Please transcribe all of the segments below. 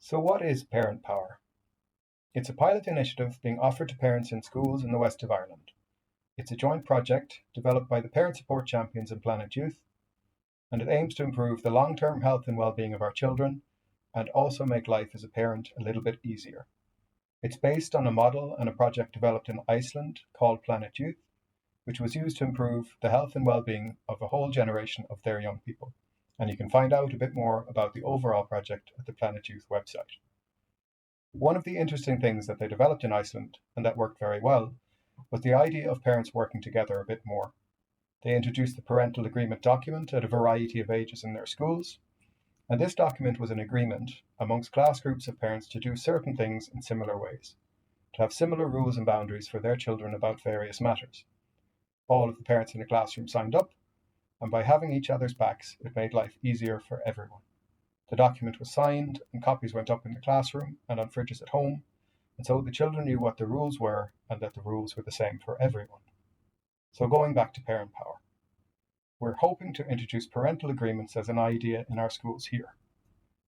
So what is Parent Power? It's a pilot initiative being offered to parents in schools in the west of Ireland. It's a joint project developed by the parent support champions in Planet Youth, and it aims to improve the long-term health and well-being of our children and also make life as a parent a little bit easier. It's based on a model and a project developed in Iceland called Planet Youth, which was used to improve the health and well-being of a whole generation of their young people. And you can find out a bit more about the overall project at the Planet Youth website. One of the interesting things that they developed in Iceland, and that worked very well, was the idea of parents working together a bit more. They introduced the parental agreement document at a variety of ages in their schools, and this document was an agreement amongst class groups of parents to do certain things in similar ways, to have similar rules and boundaries for their children about various matters. All of the parents in the classroom signed up, and by having each other's backs, it made life easier for everyone. The document was signed, and copies went up in the classroom and on fridges at home, and so the children knew what the rules were and that the rules were the same for everyone. So going back to Parent Power, we're hoping to introduce parental agreements as an idea in our schools here.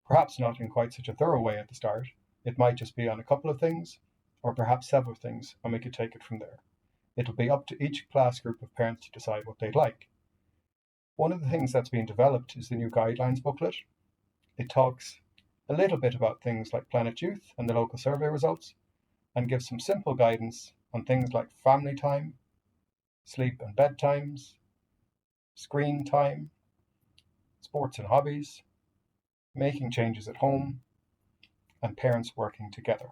Perhaps not in quite such a thorough way at the start. It might just be on a couple of things, or perhaps several things, and we could take it from there. It'll be up to each class group of parents to decide what they'd like. One of the things that's being developed is the new guidelines booklet. It talks a little bit about things like Planet Youth and the local survey results, and gives some simple guidance on things like family time, sleep and bedtimes, screen time, sports and hobbies, making changes at home, and parents working together.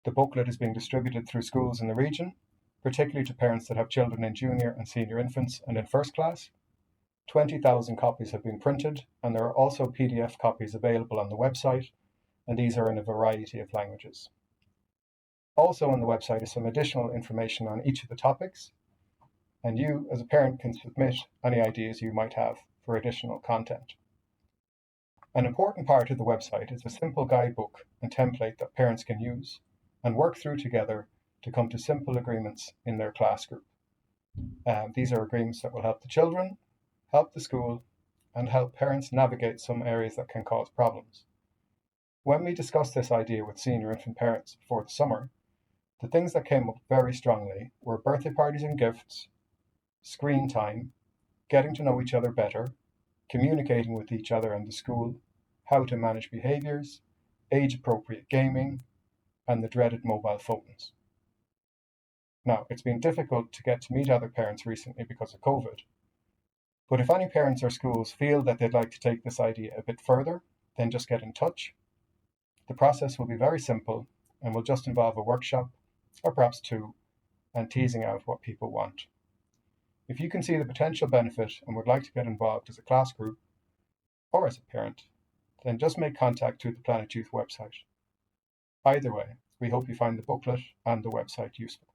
The booklet is being distributed through schools in the region, particularly to parents that have children in junior and senior infants and in first class. 20,000 copies have been printed, and there are also PDF copies available on the website, and these are in a variety of languages. Also on the website is some additional information on each of the topics, and you, as a parent, can submit any ideas you might have for additional content. An important part of the website is a simple guidebook and template that parents can use and work through together to come to simple agreements in their class group. These are agreements that will help the children, help the school, and help parents navigate some areas that can cause problems. When we discussed this idea with senior infant parents before the summer, the things that came up very strongly were birthday parties and gifts, screen time, getting to know each other better, communicating with each other and the school, how to manage behaviours, age-appropriate gaming, and the dreaded mobile phones. Now, it's been difficult to get to meet other parents recently because of COVID, but if any parents or schools feel that they'd like to take this idea a bit further, then just get in touch. The process will be very simple and will just involve a workshop, or perhaps two, and teasing out what people want. If you can see the potential benefit and would like to get involved as a class group or as a parent, then just make contact through the Planet Youth website. Either way, we hope you find the booklet and the website useful.